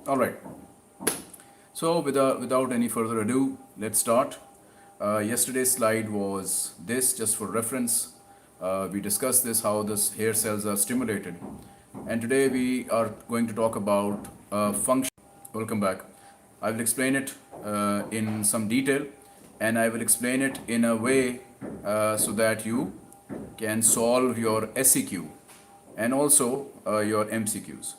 All right. So without any further ado, let's start. Yesterday's slide was this, just for reference. We discussed this, how the hair cells are stimulated. And today we are going to talk about function. Welcome back. I will explain it in some detail, and I will explain it in a way so that you can solve your SEQ and also your MCQs.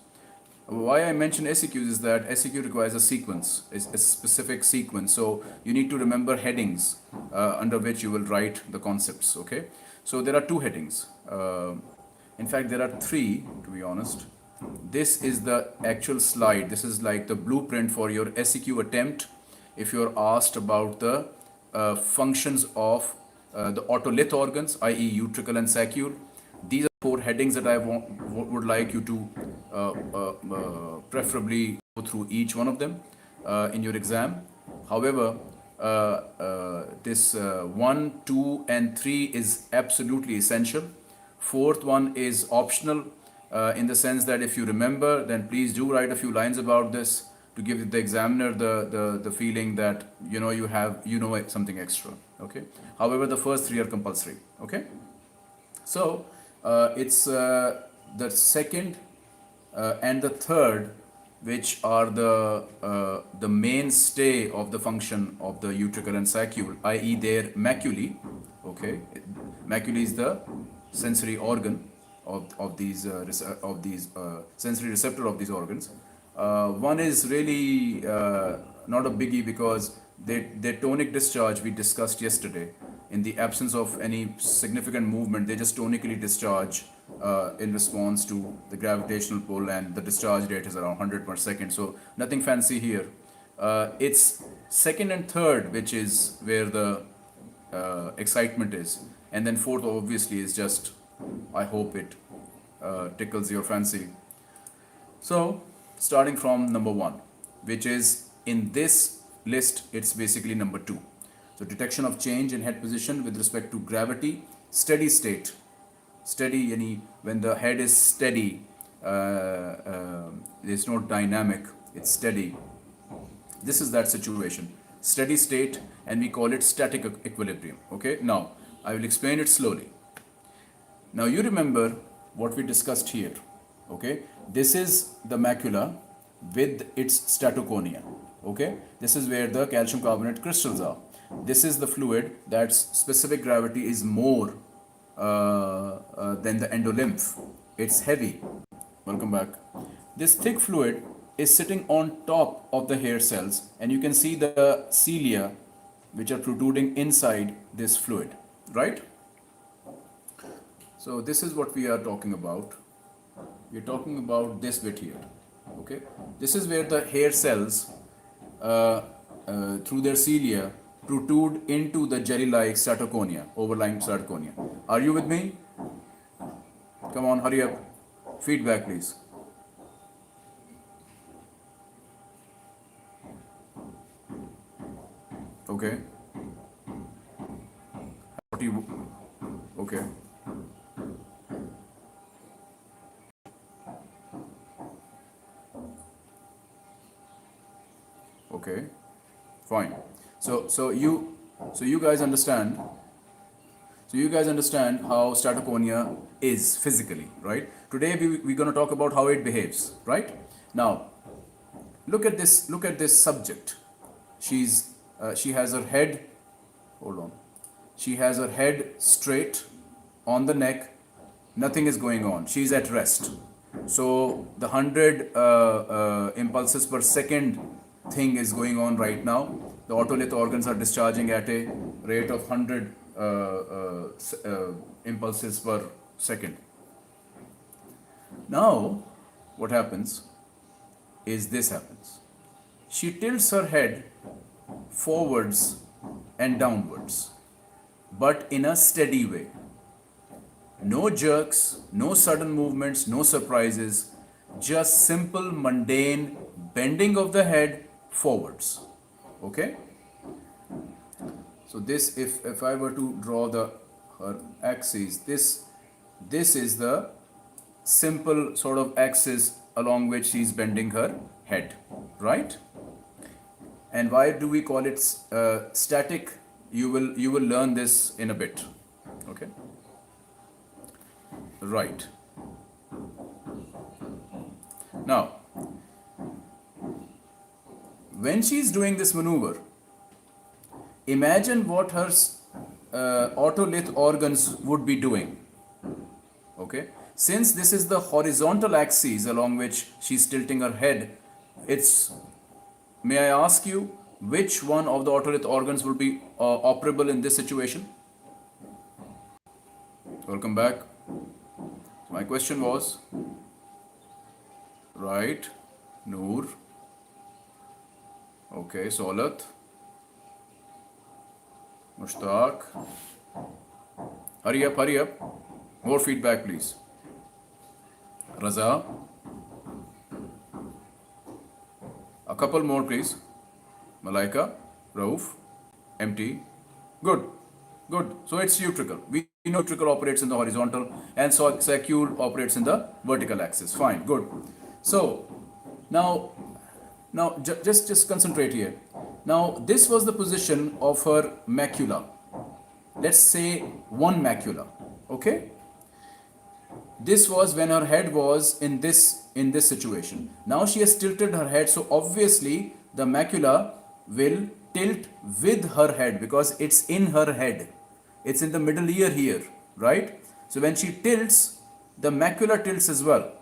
Why I mention SEQs is that SEQ requires a sequence, a specific sequence. So you need to remember headings under which you will write the concepts. Okay. So there are two headings. In fact, there are three, to be honest. This is the actual slide. This is like the blueprint for your SEQ attempt if you're asked about the functions of the otolith organs, i.e. utricle and saccule. These are four headings that I would like you to preferably go through each one of them in your exam. However, this 1, 2 and 3 is absolutely essential. Fourth one is optional in the sense that if you remember, then please do write a few lines about this to give the examiner the feeling that you know something extra. Okay. However, the first three are compulsory. Okay. So it's the second and the third, which are the mainstay of the function of the utricle and saccule, i.e. their maculae. Okay, maculae is the sensory organ of these sensory receptor of these organs. One is really not a biggie because their tonic discharge we discussed yesterday. In the absence of any significant movement, they just tonically discharge in response to the gravitational pull, and the discharge rate is around 100 per second. So nothing fancy here. It's second and third, which is where the excitement is, and then fourth obviously is just, I hope it tickles your fancy. So starting from number 1, which is in this list, it's basically number 2. So detection of change in head position with respect to gravity, steady state. Steady, yani when the head is steady, it's not dynamic, it's steady. This is that situation, steady state, and we call it static equilibrium. Okay, now I will explain it slowly. Now you remember what we discussed here. Okay, this is the macula with its statoconia. Okay, this is where the calcium carbonate crystals are. This is the fluid that's specific gravity is more than the endolymph. It's heavy. Welcome back. This thick fluid is sitting on top of the hair cells, and you can see the cilia which are protruding inside this fluid, right? So this is what we are talking about. We're talking about this bit here. Okay, this is where the hair cells through their cilia protrude into the jelly-like statoconia, overlying statoconia. Are you with me? Come on, hurry up. Feedback, please. Okay. What do you? Okay. Okay. Fine. So you guys understand. So you guys understand how statoconia is physically, right? Today we're going to talk about how it behaves, right? Now, look at this subject. She has her head. Hold on. She has her head straight on the neck. Nothing is going on. She's at rest. So the 100 impulses per second thing is going on right now. The otolith organs are discharging at a rate of 100 impulses per second. Now, what happens is this happens. She tilts her head forwards and downwards, but in a steady way. No jerks, no sudden movements, no surprises, just simple, mundane bending of the head forwards. Okay? So this, if I were to draw her axis, this is the simple sort of axis along which she's bending her head, right? And why do we call it static? You will learn this in a bit. Okay, right. Now, when she's doing this maneuver, imagine what her otolith organs would be doing. Okay, since this is the horizontal axis along which she's tilting her head, it's, may I ask you, which one of the otolith organs will be operable in this situation? Welcome back. My question was, right, Noor. Okay, Solat, Mushtaq. Hurry up, hurry up. More feedback, please. Raza. A couple more, please. Malaika, Rauf, MT. Good, good. So it's utricle. We know utricle operates in the horizontal and sacule operates in the vertical axis. Fine, good. So now just concentrate here. Now this was the position of her macula. Let's say one macula. Okay. This was when her head was in this situation. Now she has tilted her head, so obviously the macula will tilt with her head because it's in her head. It's in the middle ear here, right? So when she tilts, the macula tilts as well.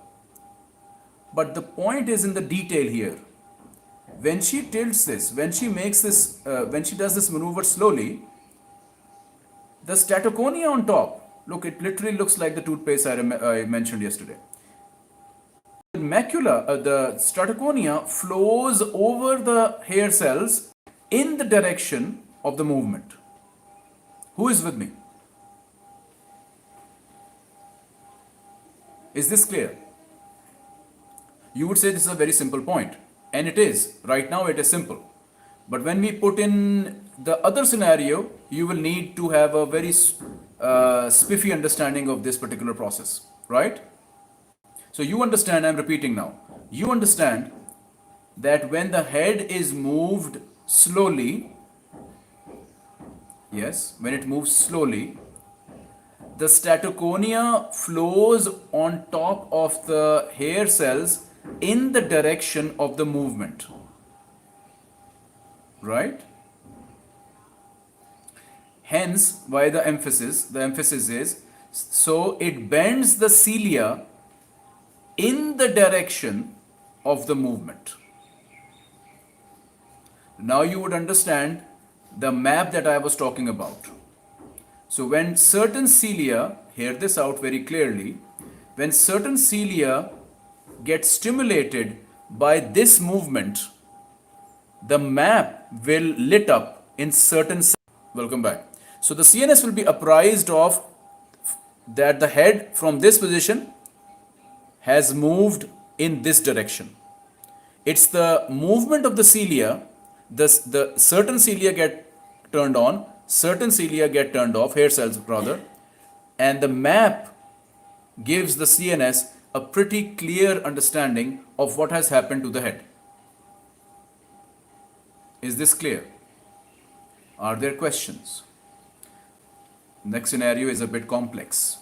But the point is in the detail here. When she tilts this, when she makes this, when she does this maneuver slowly, the statoconia on top, look, it literally looks like the toothpaste I mentioned yesterday. The macula, the statoconia flows over the hair cells in the direction of the movement. Who is with me? Is this clear? You would say this is a very simple point, and it is. Right now it is simple. But when we put in the other scenario, you will need to have a very spiffy understanding of this particular process, right? So you understand, I'm repeating now, you understand that when the head is moved slowly, yes, when it moves slowly, the statoconia flows on top of the hair cells in the direction of the movement, right? Hence, why the emphasis is, so it bends the cilia in the direction of the movement. Now you would understand the map that I was talking about. So when certain cilia, hear this out very clearly, when certain cilia get stimulated by this movement, the map will lit up in certain. Welcome back. So the CNS will be apprised of that the head from this position has moved in this direction. It's the movement of the cilia, the certain cilia get turned on, certain cilia get turned off, hair cells rather, and the map gives the CNS a pretty clear understanding of what has happened to the head. Is this clear? Are there questions? Next scenario is a bit complex.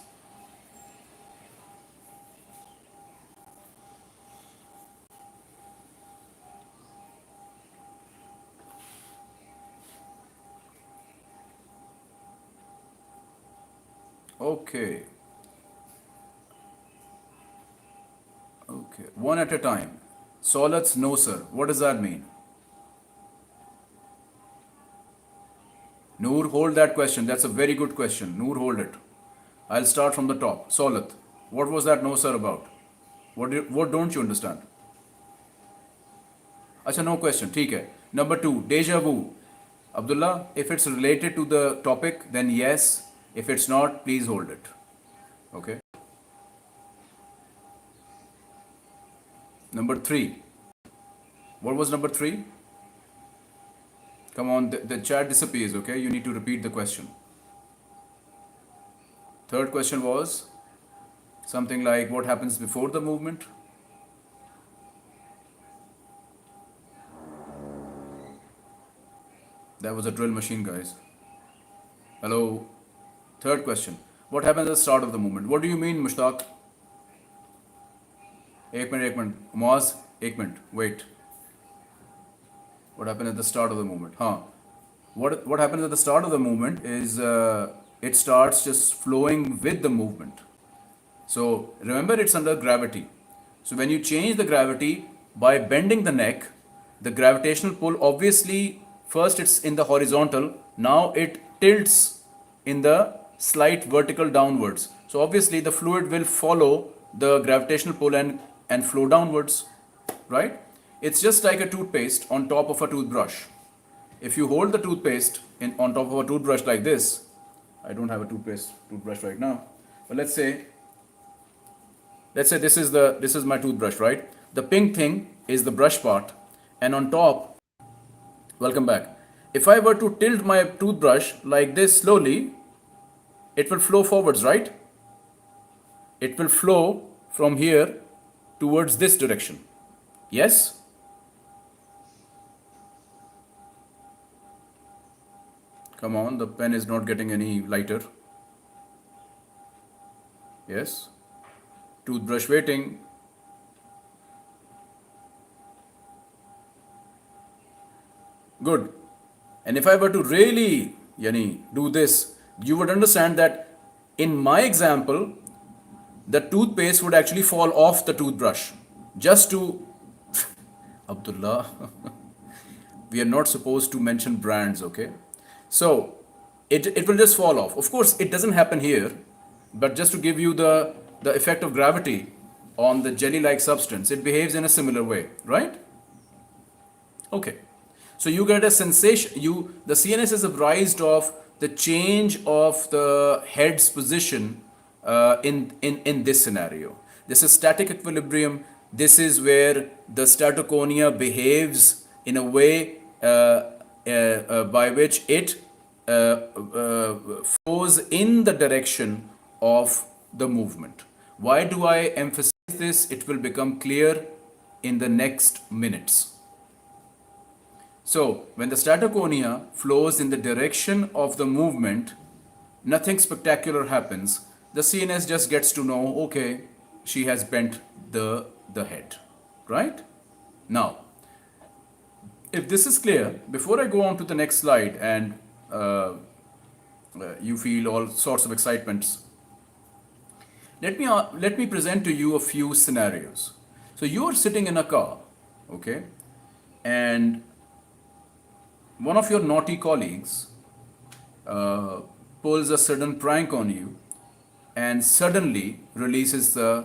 Okay. Okay. One at a time. Solids, no sir. What does that mean? Noor, hold that question. That's a very good question. Noor, hold it. I'll start from the top. Solat, what was that no sir about? What don't you understand? Acha, no question. ठीक है. Number 2, deja vu. Abdullah, if it's related to the topic, then yes. If it's not, please hold it. Okay. Number 3. What was number 3? Come on, the chat disappears, okay? You need to repeat the question. Third question was something like what happens before the movement? That was a drill machine, guys. Hello. Third question. What happens at the start of the movement? What do you mean, Mushtaq? एक minute Muaz, एक minute, wait. What happened at the start of the movement? What happens at the start of the movement is it starts just flowing with the movement. So remember, it's under gravity. So when you change the gravity by bending the neck, the gravitational pull, obviously first it's in the horizontal, now it tilts in the slight vertical downwards. So obviously the fluid will follow the gravitational pull and flow downwards, right? It's just like a toothpaste on top of a toothbrush. If you hold the toothpaste on top of a toothbrush like this, I don't have a toothbrush right now, but let's say this is my toothbrush, right? The pink thing is the brush part, and on top, welcome back. If I were to tilt my toothbrush like this slowly, it will flow forwards, right? It will flow from here towards this direction. Yes? Come on, the pen is not getting any lighter. Yes? Toothbrush waiting. Good. And if I were to really do this, you would understand that in my example, the toothpaste would actually fall off the toothbrush. Just to Abdullah, we are not supposed to mention brands, okay? So it will just fall off. Of course, it doesn't happen here, but just to give you the effect of gravity on the jelly-like substance, it behaves in a similar way, right? Okay. So you get a sensation, the CNS is apprised of the change of the head's position in this scenario. This is static equilibrium. This is where the statoconia behaves in a way by which it flows in the direction of the movement. Why do I emphasize this? It will become clear in the next minutes. So, when the statoconia flows in the direction of the movement, nothing spectacular happens. The CNS just gets to know, okay, she has bent the head, right? Now, if this is clear, before I go on to the next slide and you feel all sorts of excitements, let me present to you a few scenarios. So you are sitting in a car, okay, and one of your naughty colleagues pulls a sudden prank on you and suddenly releases the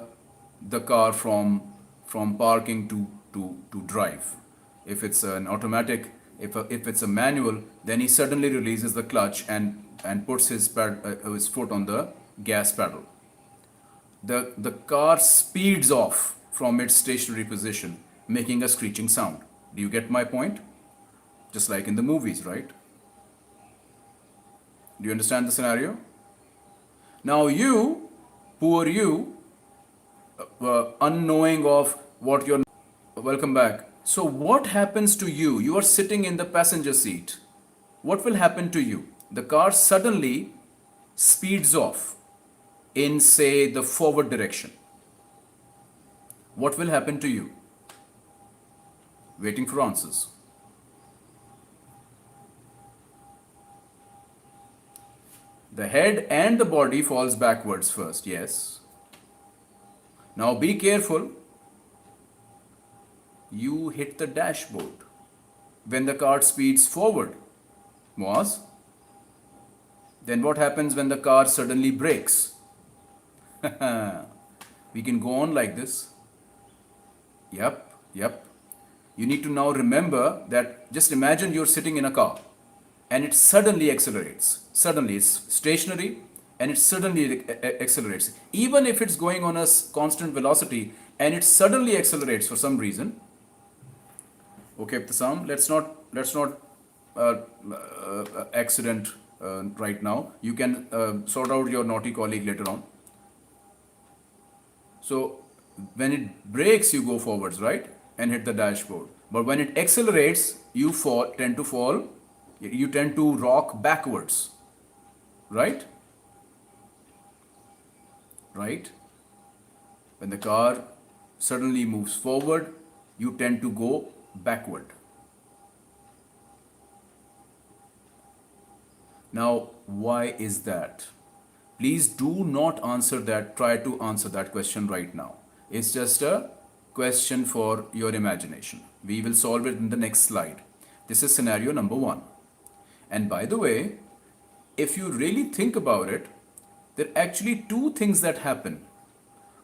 car from parking to drive. If it's an automatic, if it's a manual, then he suddenly releases the clutch and puts his foot on the gas pedal. The car speeds off from its stationary position, making a screeching sound. Do you get my point? Just like in the movies, right? Do you understand the scenario? Now you, poor you, unknowing of what you're... Welcome back. So what happens to you? You are sitting in the passenger seat. What will happen to you? The car suddenly speeds off in, say, the forward direction. What will happen to you? Waiting for answers. The head and the body falls backwards first, yes. Now be careful. You hit the dashboard when the car speeds forward. Muaz? Then what happens when the car suddenly brakes? We can go on like this. Yep. You need to now remember that, just imagine you're sitting in a car and it suddenly accelerates. Suddenly, it's stationary and it suddenly accelerates. Even if it's going on a constant velocity and it suddenly accelerates for some reason. Okay, Ibtisam, let's not accident right now. You can sort out your naughty colleague later on. So when it brakes, you go forwards, right? And hit the dashboard. But when it accelerates, you tend to fall You tend to rock backwards, right? Right? When the car suddenly moves forward, you tend to go backward. Now, why is that? Please do not answer that, try to answer that question right now. It's just a question for your imagination. We will solve it in the next slide. This is scenario number 1. And by the way, if you really think about it, there are actually two things that happen.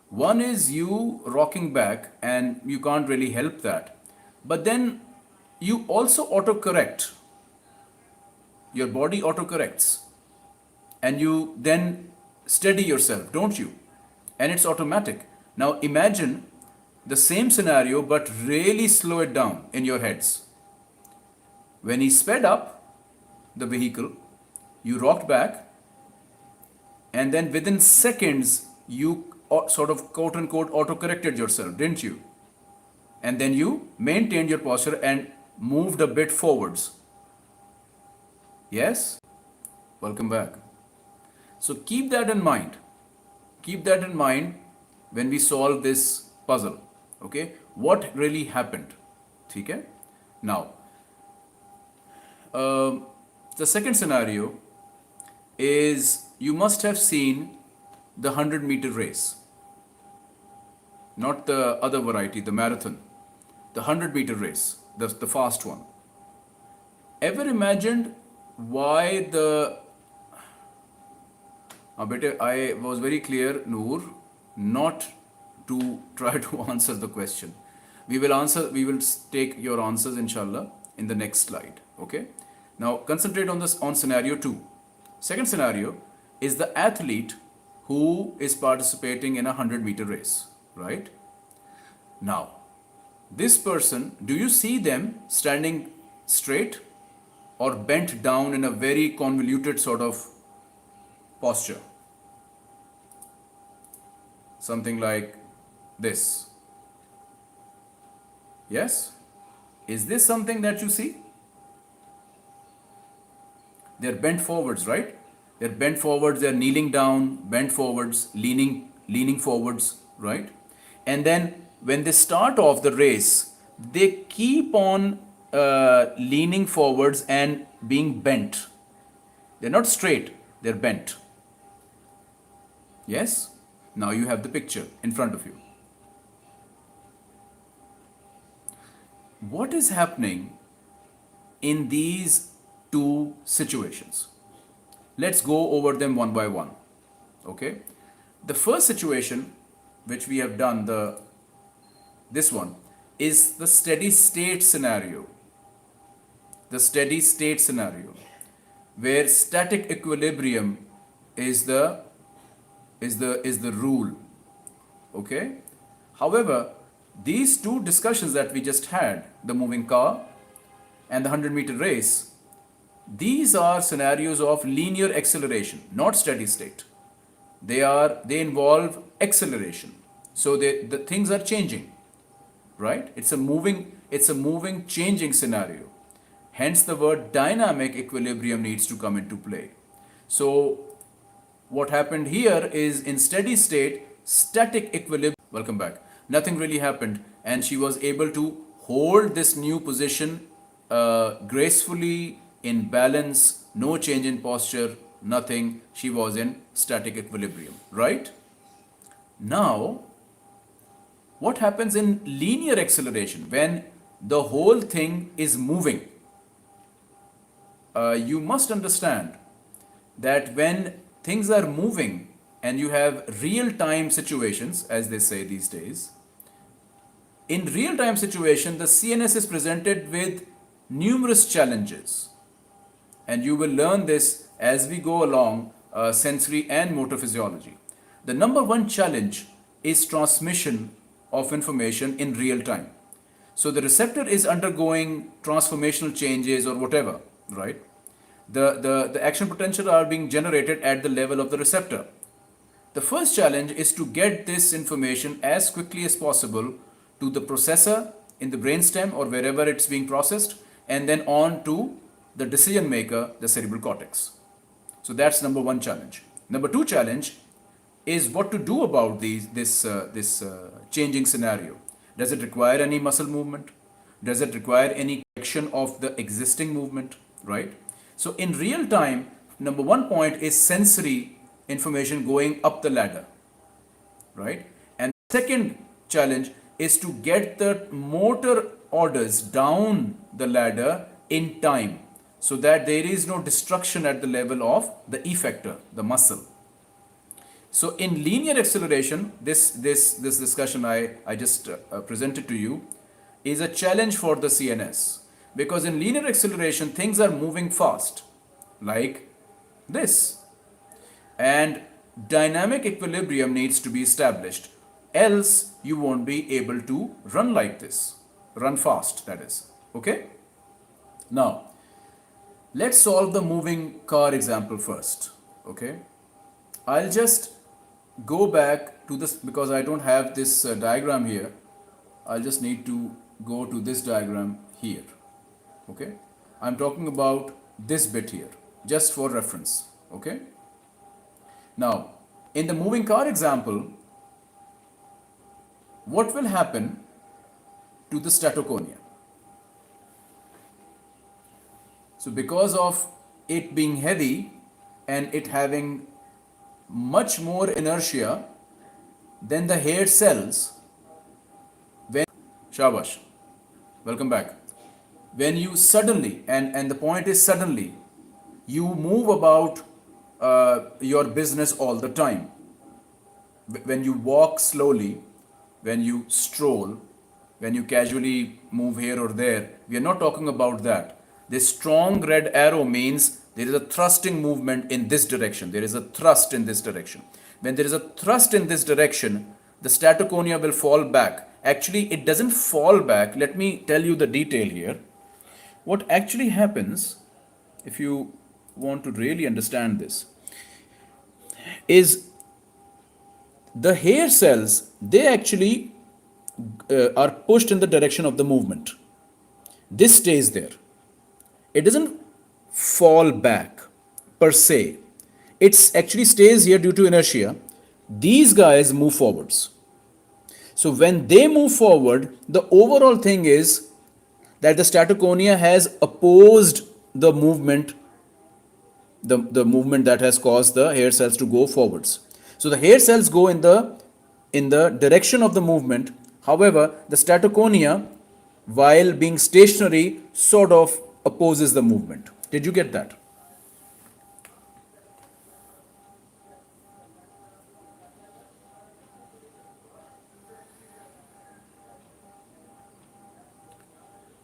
One is you rocking back and you can't really help that. But then you also autocorrect. Your body autocorrects. And you then steady yourself, don't you? And it's automatic. Now imagine the same scenario but really slow it down in your heads. When he sped up the vehicle, you rocked back, and then within seconds you sort of quote unquote auto-corrected yourself, didn't you? And then you maintained your posture and moved a bit forwards. Yes? Welcome back. So keep that in mind. Keep that in mind when we solve this puzzle. Okay? What really happened? Okay? Now, the second scenario is you must have seen the 100-meter race. Not the other variety, the marathon. The 100-meter race, the fast one. Ever imagined why the... I was very clear, Noor, not to try to answer the question. We will take your answers, inshallah, in the next slide. Okay? Now, concentrate on scenario 2. Second scenario is the athlete who is participating in a 100-meter race, right? Now, this person, do you see them standing straight or bent down in a very convoluted sort of posture? Something like this. Yes? Is this something that you see? They're bent forwards, right? They're bent forwards, they're kneeling down, bent forwards, leaning forwards, right? And then when they start off the race, they keep on leaning forwards and being bent. They're not straight, they're bent. Yes? Now you have the picture in front of you. What is happening in these two situations? Let's go over them one by one. Okay? The first situation which we have done, this one, is the steady state scenario. The steady state scenario, where static equilibrium is the rule. Okay? However, these two discussions that we just had, the moving car and the 100-meter race, these are scenarios of linear acceleration, not steady state. They involve acceleration. So the things are changing, right? It's a moving, changing scenario. Hence the word dynamic equilibrium needs to come into play. So what happened here is, in steady state, static equilibrium, welcome back, nothing really happened, and she was able to hold this new position gracefully, in balance, no change in posture, nothing. She was in static equilibrium, right? Now, what happens in linear acceleration when the whole thing is moving? You must understand that when things are moving and you have real-time situations, as they say these days, in real-time situation, the CNS is presented with numerous challenges. And you will learn this as we go along, sensory and motor physiology. The number one challenge is transmission of information in real time. So the receptor is undergoing transformational changes or whatever, right? The action potential are being generated at the level of the receptor. The first challenge is to get this information as quickly as possible to the processor in the brainstem or wherever it's being processed, and then on to the decision maker, the cerebral cortex. So that's number one challenge. Number two challenge is what to do about this changing scenario. Does it require any muscle movement? Does it require any correction of the existing movement? Right? So in real time, number one point is sensory information going up the ladder. Right? And second challenge is to get the motor orders down the ladder in time so that there is no destruction at the level of the effector, the muscle. So in linear acceleration, this discussion I just presented to you is a challenge for the CNS, because in linear acceleration things are moving fast like this, and dynamic equilibrium needs to be established, else you won't be able to run like this, run fast, that is. Okay, now let's solve the moving car example first. Okay, I'll just go back to this because I don't have this diagram here. I'll just need to go to this diagram here. Okay, I'm talking about this bit here just for reference. Okay, now in the moving car example, what will happen to the statoconia? So because of it being heavy and it having much more inertia than the hair cells, when shabash, welcome back, when you suddenly, and the point is suddenly, you move about your business all the time. When you walk slowly, when you stroll, when you casually move here or there, we are not talking about that. This strong red arrow means there is a thrusting movement in this direction. There is a thrust in this direction. When there is a thrust in this direction, the statoconia will fall back. Actually, it doesn't fall back. Let me tell you the detail here. What actually happens, if you want to really understand this, is the hair cells, they actually are pushed in the direction of the movement. This stays there. It doesn't fall back per se. It actually stays here due to inertia. These guys move forwards. So when they move forward, the overall thing is that the statoconia has opposed the movement, the movement that has caused the hair cells to go forwards. So the hair cells go in the direction of the movement. However, the statoconia, while being stationary, sort of opposes the movement. Did you get that?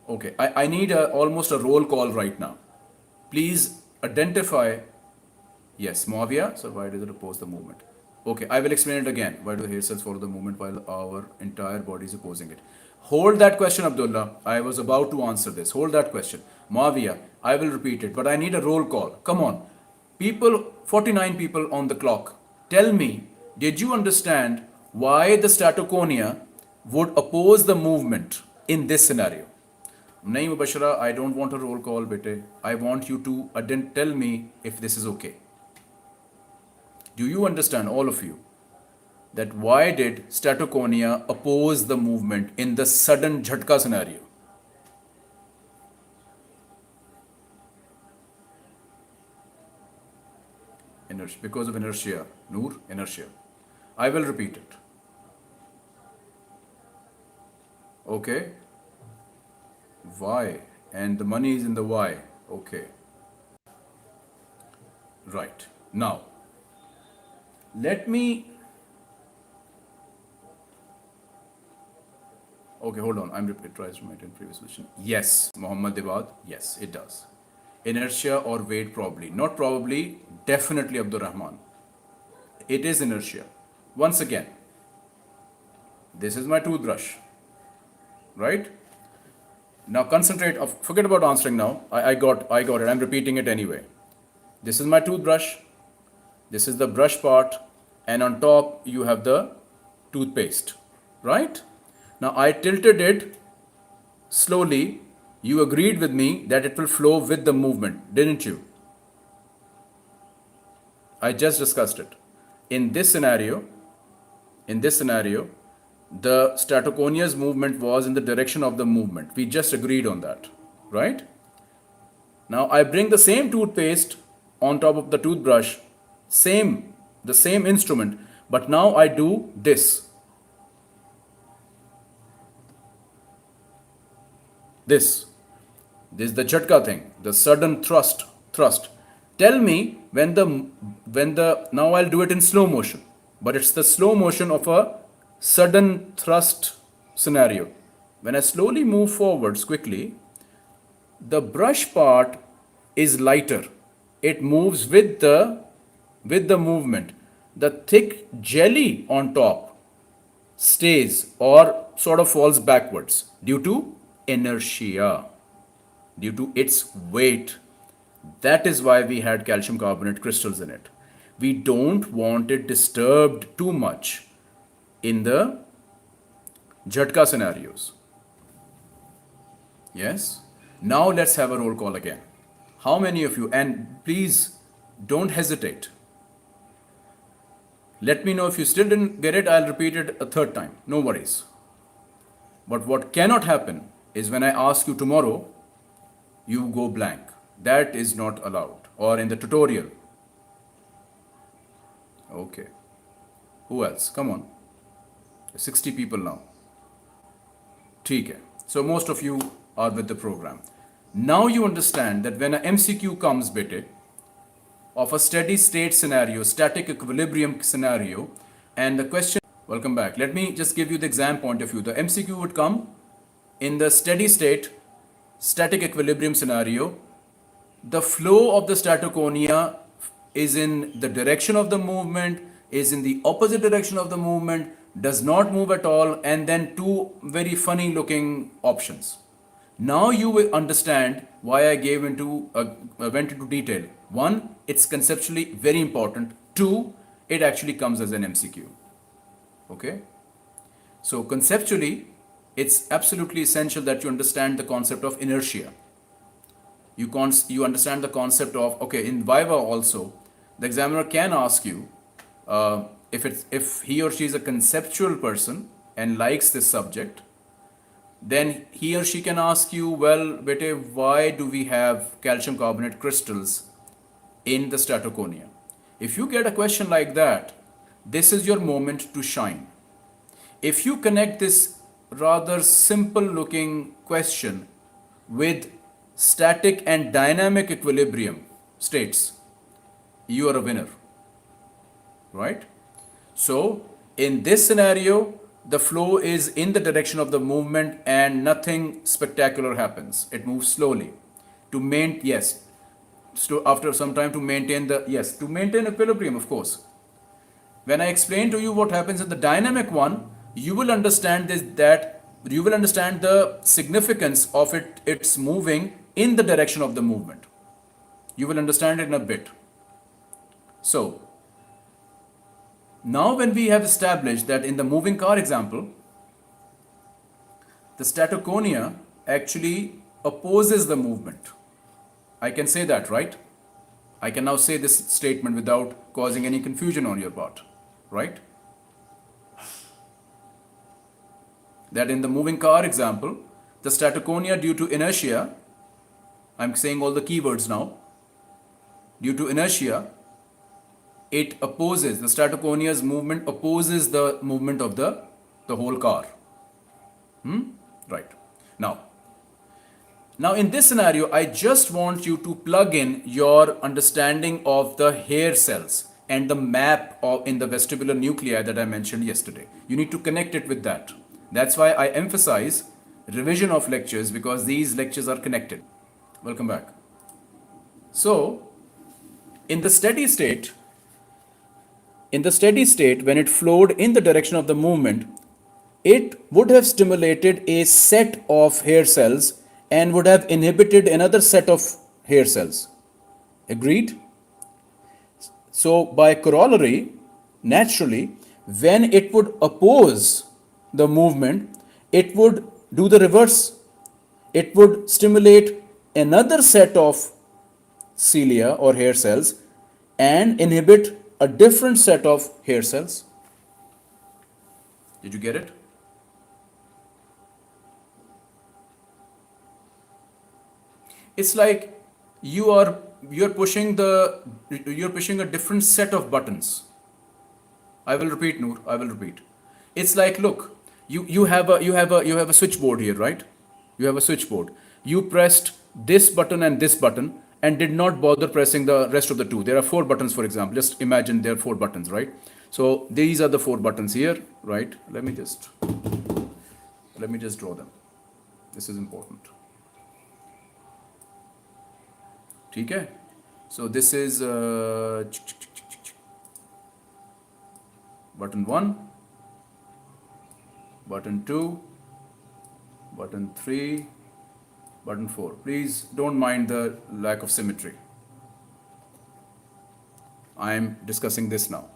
Okay, I need almost a roll call right now. Please identify. Yes, Moavia. So why does it oppose the movement? Okay, I will explain it again. Why do the hair cells follow the movement while our entire body is opposing it? Hold that question, Abdullah. I was about to answer this. Hold that question. Moavia, I will repeat it, but I need a roll call. Come on. People, 49 people on the clock. Tell me, did you understand why the statoconia would oppose the movement in this scenario? Naeem Bashara, I don't want a roll call, bete. I want you to tell me if this is okay. Do you understand, all of you, that why did statoconia oppose the movement in the sudden jhatka scenario? Inertia, because of inertia. Noor, inertia. I will repeat it. Okay. Why? And the money is in the why. Okay. Right. Now, let me. Okay, hold on. It tries to maintain previous position. Yes, Muhammad Dibad. Yes, it does. Inertia or weight, probably. Not probably, definitely Abdur Rahman. It is inertia. Once again, this is my toothbrush. Right? Now concentrate. Forget about answering now. I got it. I'm repeating it anyway. This is my toothbrush. This is the brush part. And on top, you have the toothpaste. Right? Now I tilted it slowly You agreed with me that it will flow with the movement, didn't you? I just discussed it. In this scenario, the statoconia's movement was in the direction of the movement. We just agreed on that, right? Now I bring the same toothpaste on top of the toothbrush, the same instrument, but now I do this. This is the jhatka thing, the sudden thrust. Tell me when the now I'll do it in slow motion, but it's the slow motion of a sudden thrust scenario. When I slowly move forwards quickly, the brush part is lighter. It moves with the movement. The thick jelly on top stays or sort of falls backwards due to inertia, due to its weight. That is why we had calcium carbonate crystals in it. We don't want it disturbed too much in the jhatka scenarios. Yes? Now let's have a roll call again. How many of you, and please don't hesitate. Let me know if you still didn't get it, I'll repeat it a third time. No worries. But what cannot happen is when I ask you tomorrow, you go blank. That is not allowed. Or in the tutorial. Okay. Who else? Come on. 60 people now. ठीक है. So most of you are with the program. Now you understand that when an MCQ comes, bete, of a steady state scenario, static equilibrium scenario, and the question, welcome back. Let me just give you the exam point of view. The MCQ would come in the steady state, static equilibrium scenario. The flow of the statoconia is in the direction of the movement, is in the opposite direction of the movement, does not move at all, and then two very funny looking options. Now you will understand why I went into detail. One, it's conceptually very important. Two, it actually comes as an MCQ. Okay? So conceptually, it's absolutely essential that you understand the concept of inertia. You understand the concept of, okay, in Viva also, the examiner can ask you if he or she is a conceptual person and likes this subject, then he or she can ask you, well, bete, why do we have calcium carbonate crystals in the statoconia? If you get a question like that, this is your moment to shine. If you connect this rather simple looking question with static and dynamic equilibrium states, you are a winner, right? So in this scenario, the flow is in the direction of the movement and nothing spectacular happens. It moves slowly to maintain, after some time to maintain equilibrium, of course. When I explain to you what happens in the dynamic one, you will understand the significance of it's moving in the direction of the movement. You will understand it in a bit. So, now when we have established that in the moving car example, the statoconia actually opposes the movement. I can say that, right? I can now say this statement without causing any confusion on your part, right? That in the moving car example, the statoconia due to inertia, I'm saying all the keywords now, due to inertia, it opposes, the statoconia's movement opposes the movement of the whole car. Right. Now in this scenario, I just want you to plug in your understanding of the hair cells and the map in the vestibular nuclei that I mentioned yesterday. You need to connect it with that. That's why I emphasize revision of lectures, because these lectures are connected. Welcome back. So, in the steady state, when it flowed in the direction of the movement, it would have stimulated a set of hair cells and would have inhibited another set of hair cells. Agreed? So, by corollary, naturally, when it would oppose the movement, it would do the reverse. it would stimulate another set of cilia or hair cells and inhibit a different set of hair cells. Did you get it? It's like you're pushing a different set of buttons. I will repeat, Noor. I will repeat. It's like, look, you have a switchboard here, right? You have a switchboard. You pressed this button and did not bother pressing the rest of the two. There are 4 buttons, for example. Just imagine there are 4 buttons, right? So these are the 4 buttons here, right? Let me just draw them. This is important. Okay? So this is button 1, button 2, button 3, button 4. Please don't mind the lack of symmetry. I am discussing this now.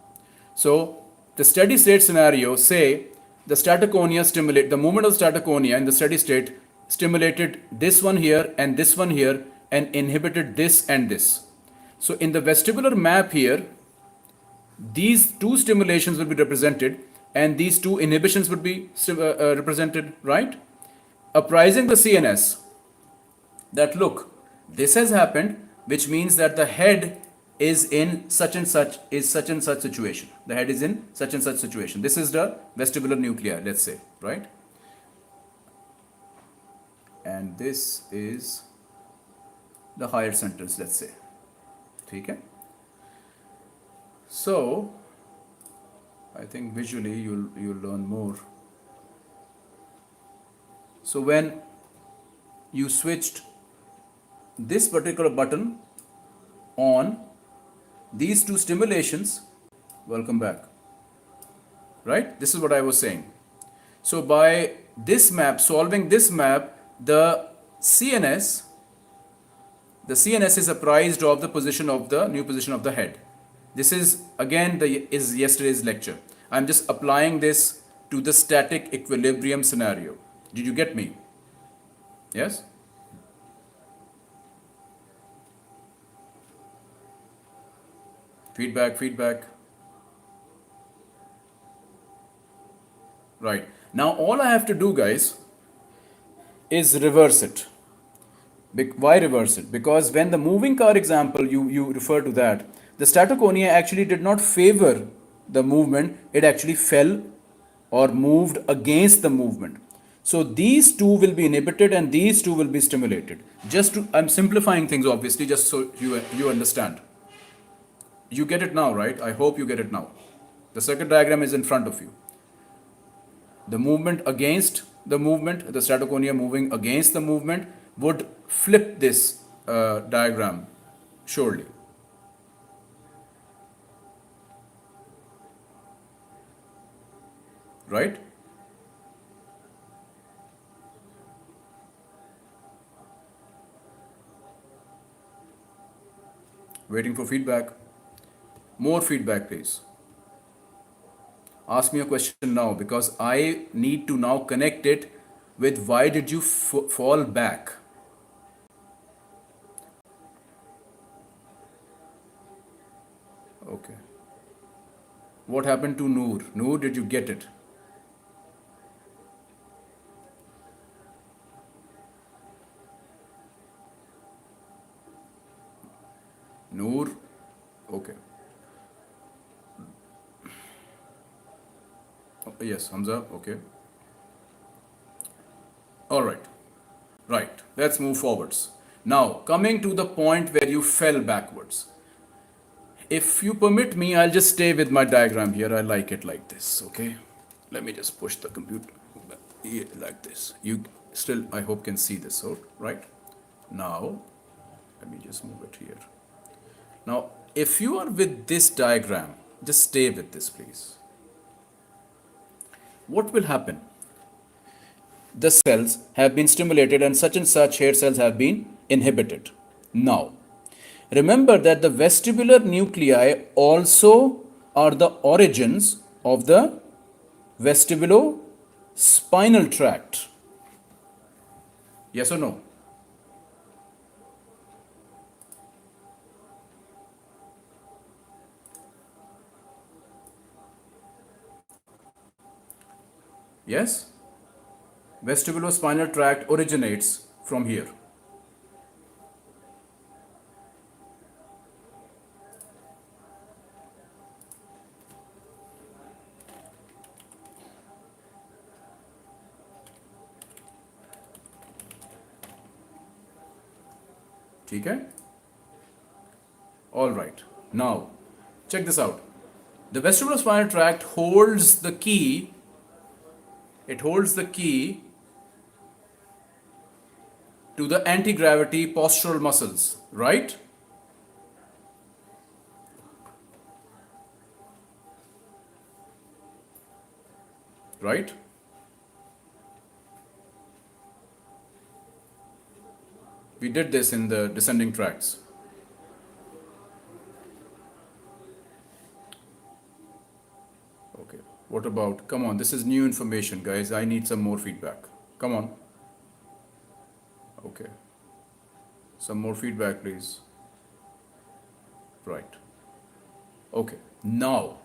So the steady state scenario, say the statoconia stimulate, the movement of statoconia in the steady state stimulated this one here and inhibited this and this. So in the vestibular map here, these 2 stimulations will be represented and these 2 inhibitions would be represented, right? Apprising the CNS that, look, this has happened, which means that the head is in such and such situation. The head is in such and such situation. This is the vestibular nuclei, let's say, right? And this is the higher centers, let's say. Okay? So I think visually you'll learn more. So when you switched this particular button on, these 2 stimulations, welcome back, right? This is what I was saying. So by this map, solving this map, the CNS is apprised of the position of the new position of the head. This is again is yesterday's lecture. I'm just applying this to the static equilibrium scenario. Did you get me? Yes? Feedback. Right. Now all I have to do, guys, is reverse it. Why reverse it? Because when the moving car example, you refer to that, the statoconia actually did not favor the movement. It actually fell or moved against the movement. So these 2 will be inhibited and these 2 will be stimulated. I'm simplifying things, obviously, just so you understand. You get it now, right? I hope you get it now. The circuit diagram is in front of you. The movement against the movement, the statoconia moving against the movement, would flip this diagram, surely. Right? Waiting for feedback. More feedback, please. Ask me a question now, because I need to now connect it with why did you fall back? Okay. What happened to Noor? Noor, did you get it? Noor, okay. Oh, yes, Hamza, okay. All right. Right, let's move forwards. Now, coming to the point where you fell backwards. If you permit me, I'll just stay with my diagram here. I like it like this, okay? Let me just push the computer like this. You still, I hope, can see this, right? Now, let me just move it here. Now, if you are with this diagram, just stay with this, please. What will happen? The cells have been stimulated and such hair cells have been inhibited. Now, remember that the vestibular nuclei also are the origins of the vestibulo spinal tract. Yes or no? Yes? Vestibulospinal tract originates from here. Okay? All right. Now, check this out. The vestibulospinal tract holds the key. It holds the key to the anti-gravity postural muscles, right? Right? We did this in the descending tracts. Okay. What about, come on, this is new information, guys. I need some more feedback. Come on. Okay. Some more feedback, please. Right. Okay. Now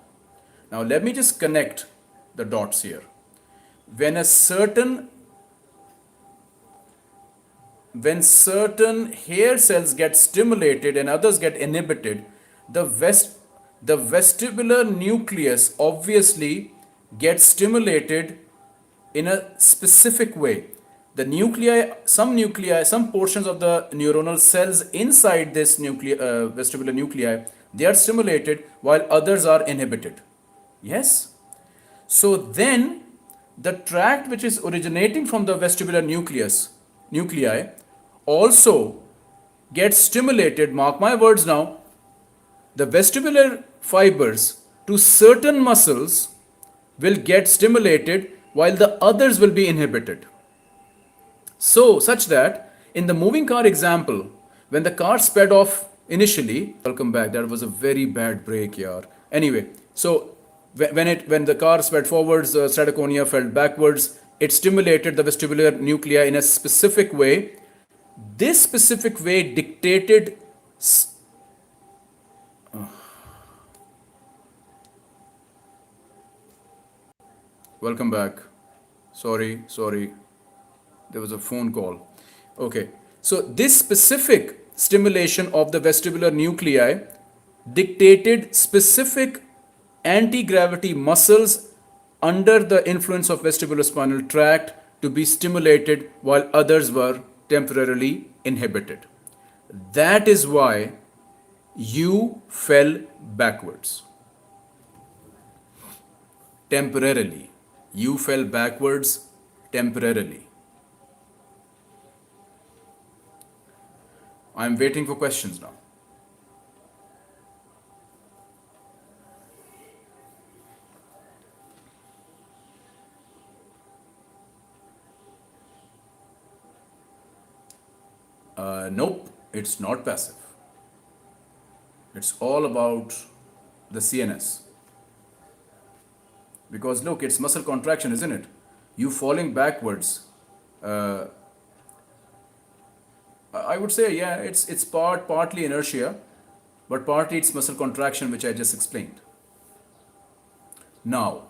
let me just connect the dots here. When certain hair cells get stimulated and others get inhibited, the vestibular nucleus obviously gets stimulated in a specific way. The nuclei, some portions of the neuronal cells inside this vestibular nuclei, they are stimulated while others are inhibited. Yes? So then, the tract which is originating from the vestibular nuclei, also gets stimulated, mark my words now, the vestibular fibers to certain muscles will get stimulated while the others will be inhibited. So, such that in the moving car example, when the car sped off initially, welcome back, that was a very bad break, yaar. Anyway, so when the car sped forwards, the Stratoconia fell backwards, it stimulated the vestibular nuclei in a specific way. This specific way dictated. Welcome back. Sorry. There was a phone call. Okay. So this specific stimulation of the vestibular nuclei dictated specific anti-gravity muscles under the influence of vestibulospinal tract to be stimulated while others were temporarily inhibited. That is why you fell backwards. Temporarily. You fell backwards temporarily. I am waiting for questions now. Nope, it's not passive. It's all about the CNS. Because look, it's muscle contraction, isn't it? You falling backwards. I would say, yeah, it's partly inertia, but partly it's muscle contraction, which I just explained. Now,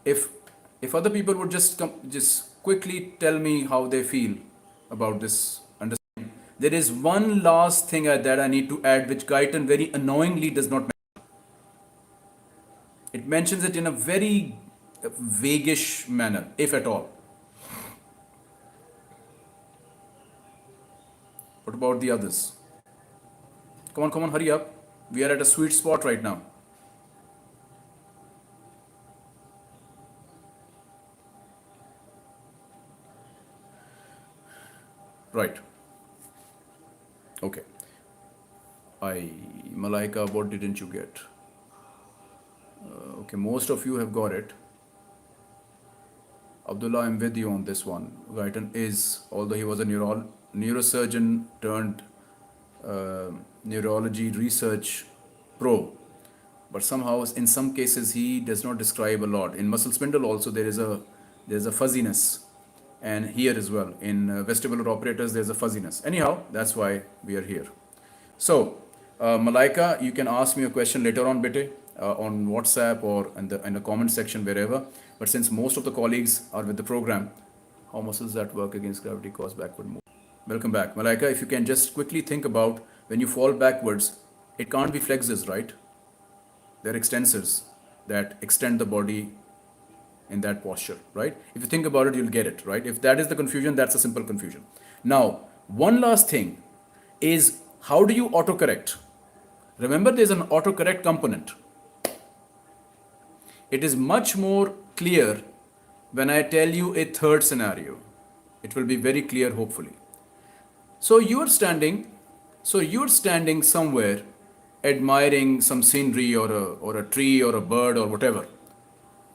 if other people would just quickly tell me how they feel about this understanding. There is one last thing that I need to add, which Guyton very annoyingly does not mention. It mentions it in a very vaguish manner, if at all. What about the others? Come on, hurry up. We are at a sweet spot right now. Right. Okay. Malaika, what didn't you get? Okay, most of you have got it. Abdullah, I'm with you on this one. Guyton is, although he was a neurosurgeon turned neurology research pro, but somehow in some cases he does not describe a lot. In muscle spindle also there is a fuzziness, and here as well. In vestibular apparatus, there's a fuzziness. Anyhow, that's why we are here. So, Malaika, you can ask me a question later on, bete, on WhatsApp or in the comment section, wherever. But since most of the colleagues are with the program, how muscles that work against gravity cause backward movement? Welcome back. Malaika, if you can just quickly think about when you fall backwards, it can't be flexors, right? They're extensors that extend the body in that posture, right? If you think about it, you'll get it, right? If that is the confusion, that's a simple confusion. Now, one last thing is, how do you autocorrect? Remember, there's an autocorrect component. It is much more clear when I tell you a third scenario. It will be very clear, hopefully. So you're standing somewhere admiring some scenery or a tree or a bird or whatever,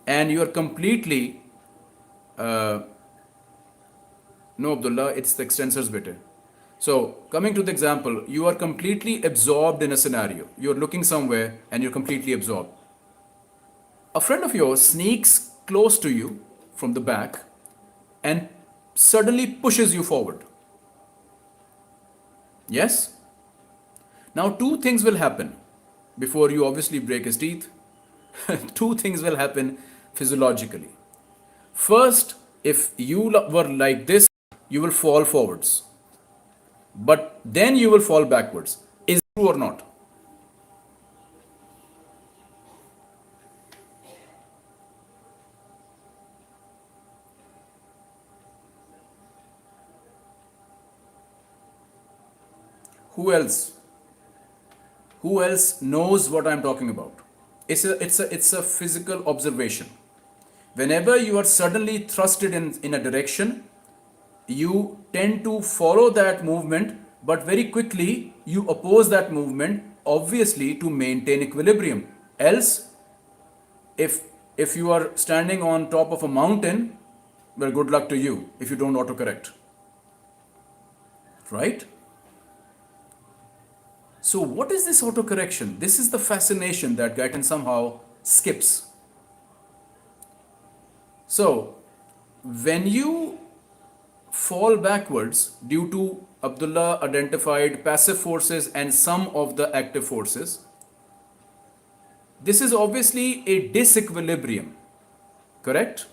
and you are completely no, Abdullah, it's the extensors bit. So coming to the example, you are completely absorbed in a scenario. You're looking somewhere and you're completely absorbed. A friend of yours sneaks close to you from the back and suddenly pushes you forward. Yes? Now, two things will happen before you obviously break his teeth. Two things will happen physiologically. First, if you were like this, you will fall forwards. But then you will fall backwards. Is it true or not? Who else? Who else knows what I'm talking about? It's a physical observation. Whenever you are suddenly thrusted in a direction, you tend to follow that movement, but very quickly you oppose that movement, obviously to maintain equilibrium. Else, if you are standing on top of a mountain, well, good luck to you if you don't autocorrect. Right? So what is this autocorrection? This is the fascination that Guyton somehow skips. So when you fall backwards due to Abdullah identified passive forces and some of the active forces, this is obviously a disequilibrium, correct?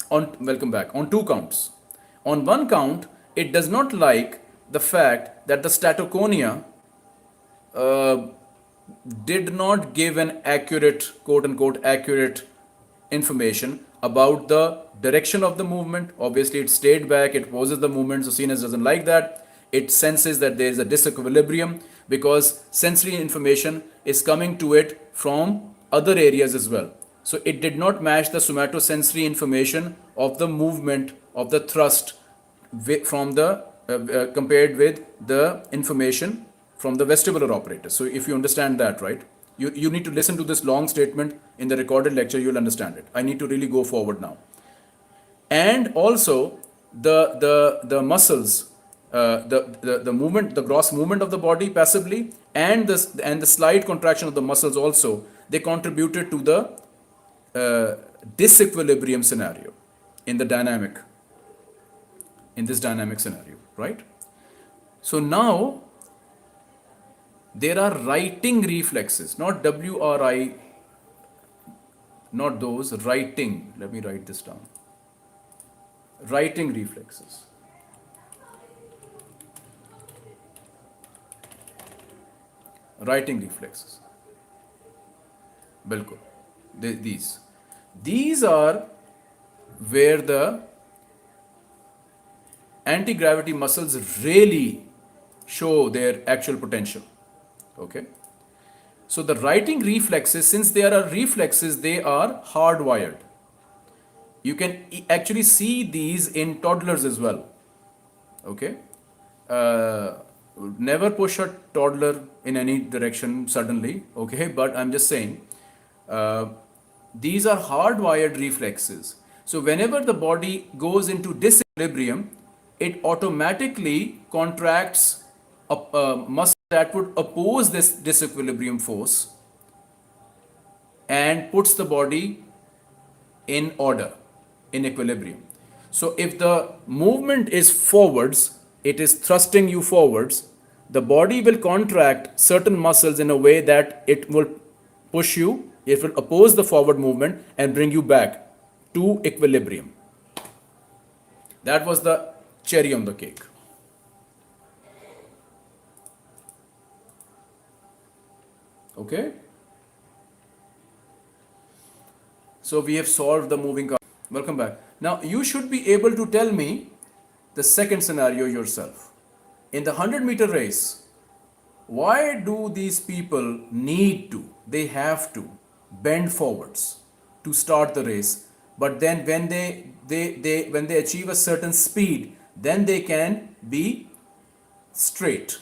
Welcome back. On two counts. On one count, it does not like the fact that the statoconia did not give an accurate, quote unquote, accurate information about the direction of the movement. Obviously, it stayed back, it poses the movement, so CNS doesn't like that. It senses that there is a disequilibrium because sensory information is coming to it from other areas as well. So it did not match the somatosensory information of the movement of the thrust from the compared with the information from the vestibular apparatus. So if you understand that, right, you need to listen to this long statement in the recorded lecture, you'll understand it. I need to really go forward now. And also the muscles, the movement, the gross movement of the body passively, and the slight contraction of the muscles also, they contributed to the disequilibrium scenario in this dynamic scenario, right? So now there are writing reflexes, not WRI, not those, writing. Let me write this down. Writing reflexes. Writing reflexes. Bilkul. These are where the anti-gravity muscles really show their actual potential. Okay. So the writing reflexes, since they are reflexes, they are hardwired. You can actually see these in toddlers as well. Okay. Never push a toddler in any direction suddenly. Okay. But I'm just saying, these are hardwired reflexes. So whenever the body goes into disequilibrium, it automatically contracts a muscle that would oppose this disequilibrium force and puts the body in order. in equilibrium. So if the movement is forwards, it is thrusting you forwards, the body will contract certain muscles in a way that it will push you, it will oppose the forward movement and bring you back to equilibrium. That was the cherry on the cake. Okay? So we have solved the moving car. Welcome back. Now you should be able to tell me the second scenario yourself. In the 100-meter race, why do these people need to, they have to bend forwards to start the race, but then when they achieve a certain speed, then they can be straight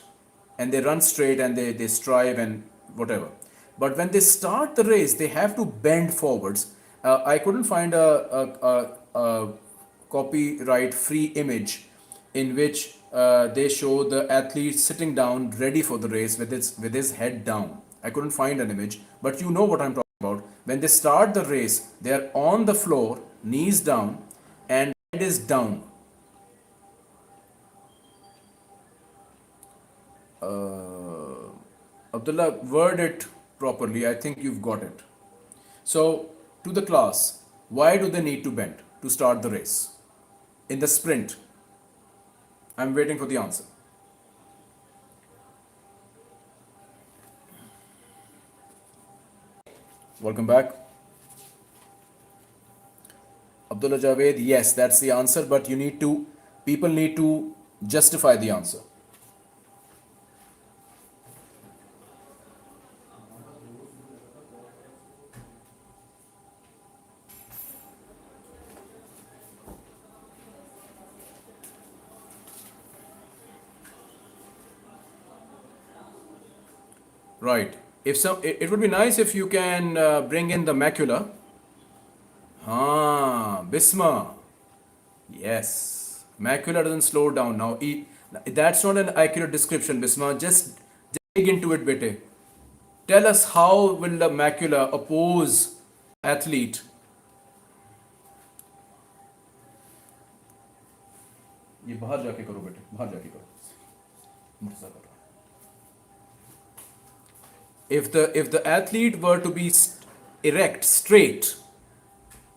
and they run straight and they strive and whatever. But when they start the race, they have to bend forwards. I couldn't find a copyright free image in which they show the athlete sitting down ready for the race with his head down. I couldn't find an image, but you know what I'm talking about. When they start the race, they are on the floor, knees down, and head is down. Abdullah, word it properly. I think you've got it. So, to the class, why do they need to bend to start the race? In the sprint, I'm waiting for the answer. Welcome back. Abdullah Javed, yes, that's the answer, but people need to justify the answer. Right. It would be nice if you can bring in the macula. Bisma. Yes. Macula doesn't slow down now. That's not an accurate description, Bisma. Just dig into it, bete. Tell us how will the macula oppose athlete? ये बाहर जाके करो बेटे, बाहर जाके करो. मुर्जा करो. If the athlete were to be erect, straight,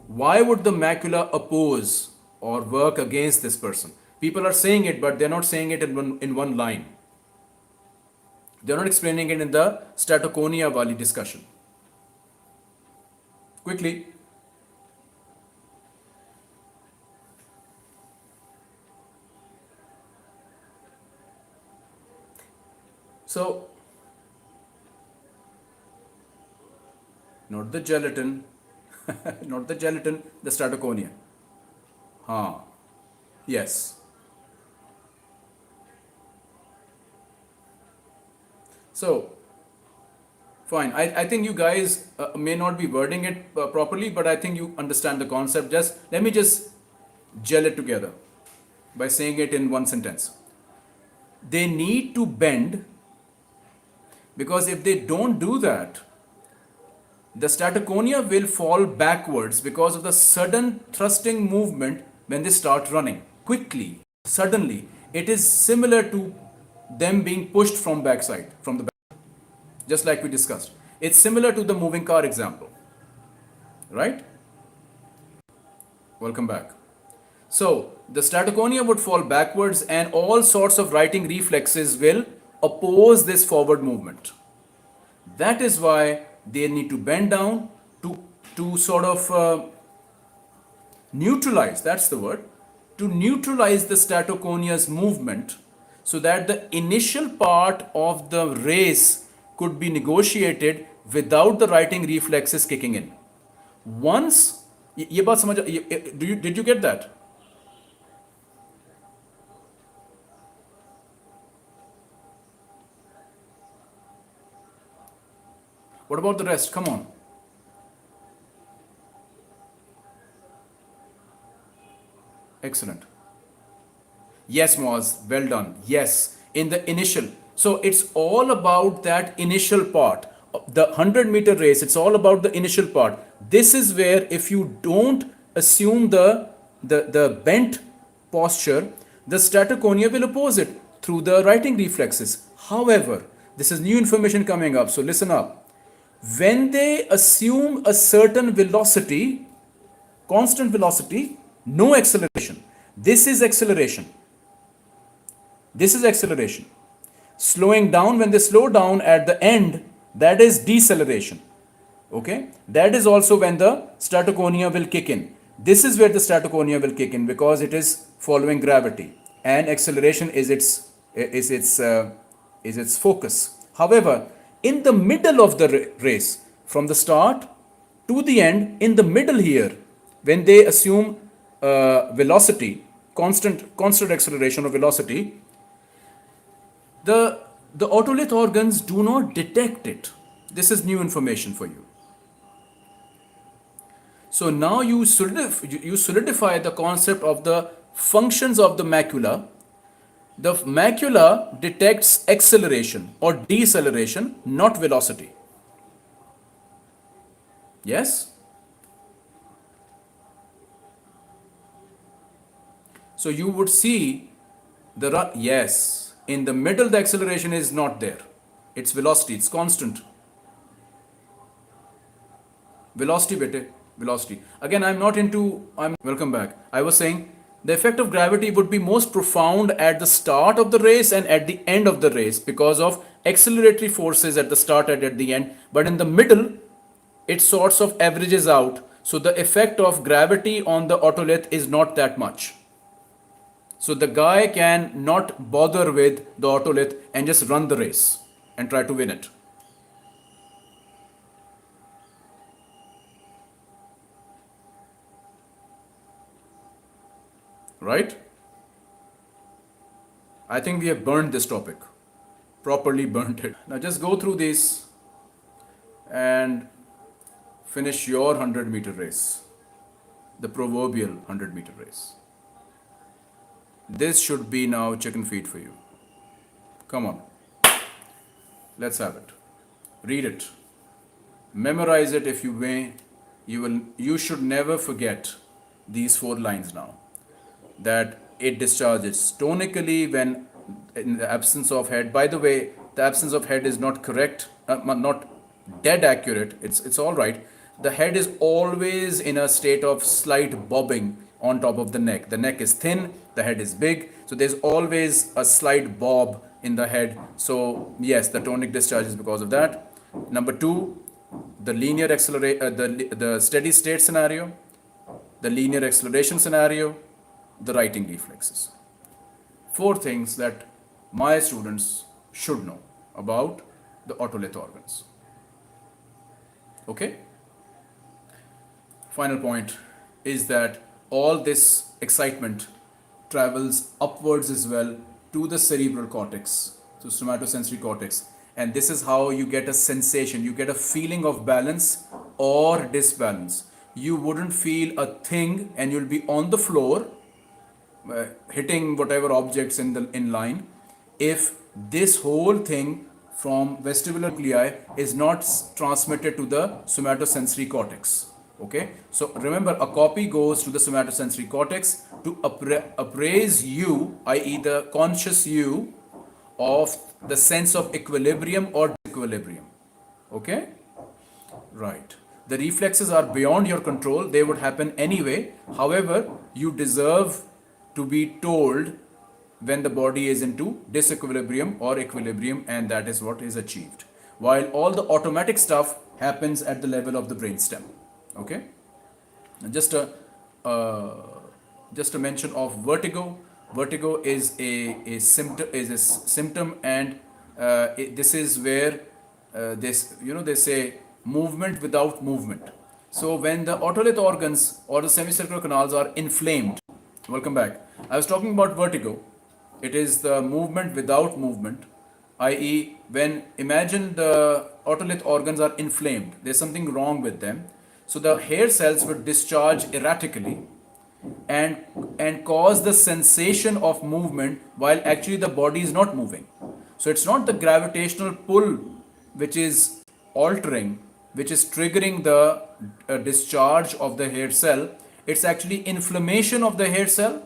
why would the macula oppose or work against this person? People are saying it, but they're not saying it in one line. They're not explaining it in the statoconia wali discussion. Quickly. So, not the gelatin, not the gelatin, the statoconia. Yes. So, fine. I think you guys may not be wording it properly, but I think you understand the concept. Let me just gel it together by saying it in one sentence. They need to bend, because if they don't do that, the statoconia will fall backwards because of the sudden thrusting movement when they start running quickly, suddenly. It is similar to them being pushed from the back, just like we discussed. It's similar to the moving car example, right? Welcome back. So the statoconia would fall backwards and all sorts of writing reflexes will oppose this forward movement. That is why they need to bend down to sort of neutralize, that's the word, to neutralize the statoconia's movement, so that the initial part of the race could be negotiated without the writing reflexes kicking in. Once, ये बात समझ, did you get that? What about the rest? Come on. Excellent. Yes, Moaz, well done. Yes, in the initial. So it's all about that initial part. The 100-meter race, it's all about the initial part. This is where if you don't assume the bent posture, the statoconia will oppose it through the writing reflexes. However, this is new information coming up, so listen up. When they assume a certain velocity, constant velocity, no acceleration. This is acceleration. This is acceleration. Slowing down, when they slow down at the end, that is deceleration. Okay, that is also when the statoconia will kick in. This is where the statoconia will kick in because it is following gravity, and acceleration is its focus. However, in the middle of the race, from the start to the end, in the middle here, when they assume velocity, constant acceleration or velocity, the otolith organs do not detect it. This is new information for you. So now you solidify the concept of the functions of the macula. The macula detects acceleration or deceleration, not velocity. Yes? So you would see yes, in the middle the acceleration is not there. It's velocity, it's constant. Velocity, bete, velocity. Again, welcome back. I was saying the effect of gravity would be most profound at the start of the race and at the end of the race because of acceleratory forces at the start and at the end. But in the middle, it sorts of averages out. So the effect of gravity on the otolith is not that much. So the guy can not bother with the otolith and just run the race and try to win it. Right? I think we have burned this topic. Properly burnt it. Now just go through this and finish your 100-meter race. The proverbial 100-meter race. This should be now chicken feed for you. Come on. Let's have it. Read it. Memorize it if you may. You should never forget these 4 lines now. That it discharges tonically when in the absence of head. By the way, the absence of head is not correct, not dead accurate. It's all right. The head is always in a state of slight bobbing on top of the neck. The neck is thin, the head is big, so there's always a slight bob in the head. So yes, the tonic discharge is because of that. Number 2, the linear the steady state scenario, the linear acceleration scenario, the writing reflexes. 4 things that my students should know about the otolith organs. Okay? Final point is that all this excitement travels upwards as well to the cerebral cortex, to somatosensory cortex, and this is how you get a sensation, you get a feeling of balance or disbalance. You wouldn't feel a thing and you'll be on the floor hitting whatever objects in line if this whole thing from vestibular nuclei is not transmitted to the somatosensory cortex. Okay, so remember, a copy goes to the somatosensory cortex to appraise you, i.e. the conscious you, of the sense of equilibrium or disequilibrium. Okay, right. The reflexes are beyond your control, they would happen anyway. However, you deserve to be told when the body is into disequilibrium or equilibrium, and that is what is achieved. While all the automatic stuff happens at the level of the brainstem. Okay, just a mention of vertigo. Vertigo is a symptom, and this is where they say movement without movement. So when the otolith organs or the semicircular canals are inflamed, welcome back. I was talking about vertigo. It is the movement without movement, i.e. when imagine the otolith organs are inflamed, there's something wrong with them. So the hair cells would discharge erratically and cause the sensation of movement while actually the body is not moving. So it's not the gravitational pull which is altering, which is triggering the discharge of the hair cell. It's actually inflammation of the hair cell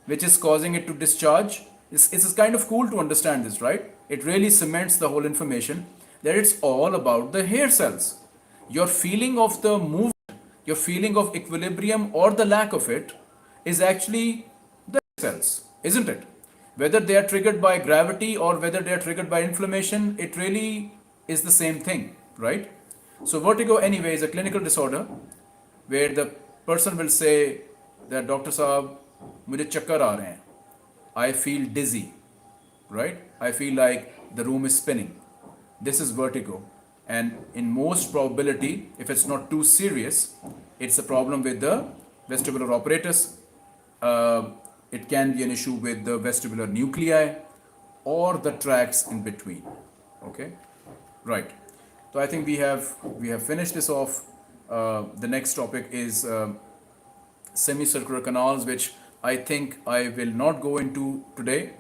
which is causing it to discharge. It's kind of cool to understand this, right? It really cements the whole information that it's all about the hair cells. Your feeling of the movement, your feeling of equilibrium or the lack of it is actually the cells, isn't it? Whether they are triggered by gravity or whether they are triggered by inflammation, it really is the same thing, right? So vertigo anyway is a clinical disorder where the person will say that Dr. Saab, मुझे चक्कर आ रहे हैं. I feel dizzy, right? I feel like the room is spinning. This is vertigo. And in most probability, if it's not too serious, it's a problem with the vestibular apparatus. It can be an issue with the vestibular nuclei or the tracts in between. Okay, right. So I think we have finished this off. The next topic is semicircular canals, which I think I will not go into today.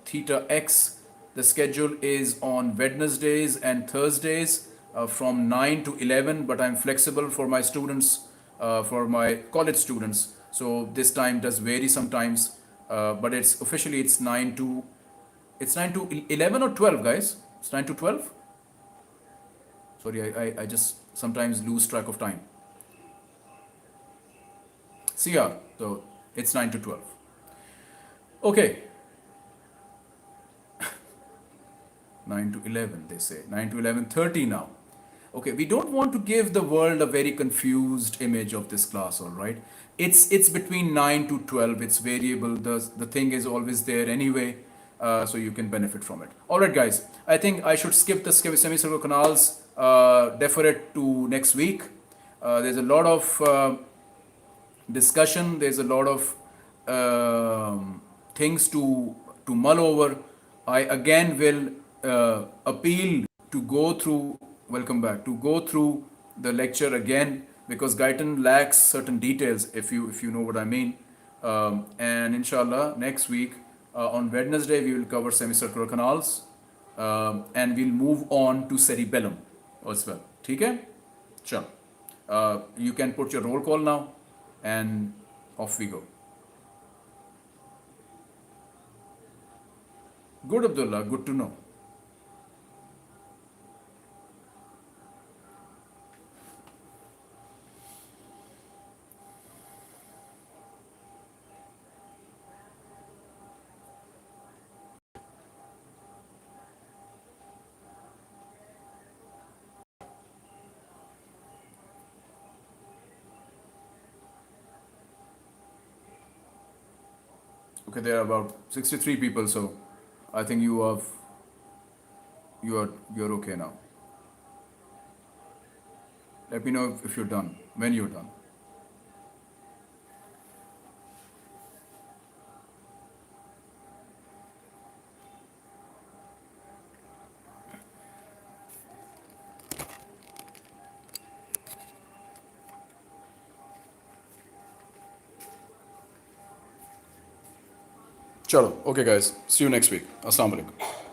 Theta X, the schedule is on Wednesdays and Thursdays from 9 to 11, but I'm flexible for my students, for my college students. So this time does vary sometimes, but it's officially it's 9 to 11 or 12, guys. It's 9 to 12. Sorry, I just sometimes lose track of time. CR, so it's 9 to 12. Okay. 9 to 11, they say. 9 to 11:30 now. Okay, we don't want to give the world a very confused image of this class, all right? It's between 9 to 12. It's variable. The thing is always there anyway, so you can benefit from it. All right, guys. I think I should skip the semicircular canals, defer it to next week. There's a lot of discussion. There's a lot of things to mull over. I again will appeal to go through, welcome back, to go through the lecture again, because Guyton lacks certain details, if you know what I mean. And inshallah, next week on Wednesday, we will cover semicircular canals, and we'll move on to cerebellum as well. Okay? Sure. You can put your roll call now, and off we go. Good, Abdullah. Good to know. Okay, there are about 63 people, so I think you're okay now. Let me know if you're done, when you're done. Chalo, okay guys, see you next week. Assalamu alaikum.